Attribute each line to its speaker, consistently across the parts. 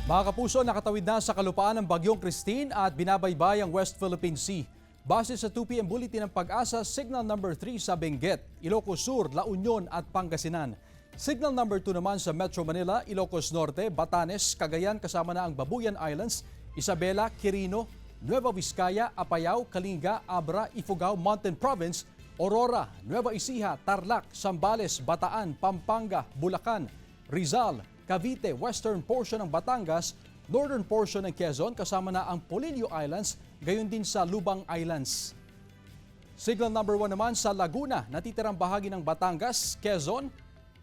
Speaker 1: Mga kapuso, nakatawid na sa kalupaan ng Bagyong Christine at binabaybay ang West Philippine Sea. Base sa 2 PM bulletin ng Pag-asa, signal number 3 sa Benguet, Ilocos Sur, La Union at Pangasinan. Signal number 2 naman sa Metro Manila, Ilocos Norte, Batanes, Cagayan kasama na ang Babuyan Islands, Isabela, Quirino, Nueva Vizcaya, Apayao, Kalinga, Abra, Ifugao, Mountain Province, Aurora, Nueva Ecija, Tarlac, Zambales, Bataan, Pampanga, Bulacan, Rizal, Cavite, western portion ng Batangas, northern portion ng Quezon kasama na ang Polillo Islands, gayon din sa Lubang Islands. Signal number 1 naman sa Laguna, natitirang bahagi ng Batangas, Quezon,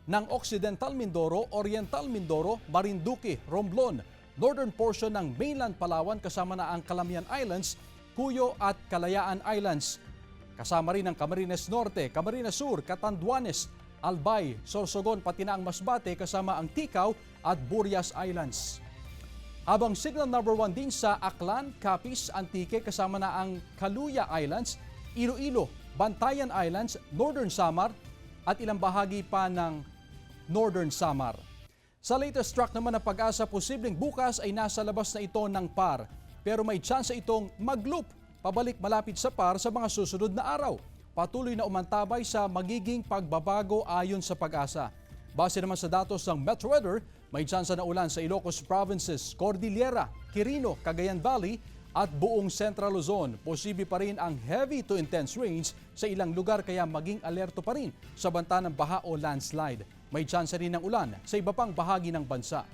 Speaker 1: ng Occidental Mindoro, Oriental Mindoro, Marinduque, Romblon, northern portion ng mainland Palawan kasama na ang Calamian Islands, Cuyo at Kalayaan Islands. Kasama rin ang Camarines Norte, Camarines Sur, Catanduanes, Albay, Sorsogon pati na ang Masbate kasama ang Ticao at Burias Islands. Habang signal number 1 din sa Aklan, Capiz, Antique kasama na ang Caluya Islands, Iloilo, Bantayan Islands, Northern Samar at ilang bahagi pa ng Northern Samar. Sa latest track naman ng Pag-asa, posibleng bukas ay nasa labas na ito ng PAR pero may tsansa itong mag-loop pabalik malapit sa PAR sa mga susunod na araw. Patuloy na umantabay sa magiging pagbabago ayon sa Pag-asa. Base naman sa datos ng Metro Weather, may tsansa na ulan sa Ilocos Provinces, Cordillera, Quirino, Cagayan Valley at buong Central Luzon. Posible pa rin ang heavy to intense rains sa ilang lugar kaya maging alerto pa rin sa banta ng baha o landslide. May tsansa rin ng ulan sa iba pang bahagi ng bansa.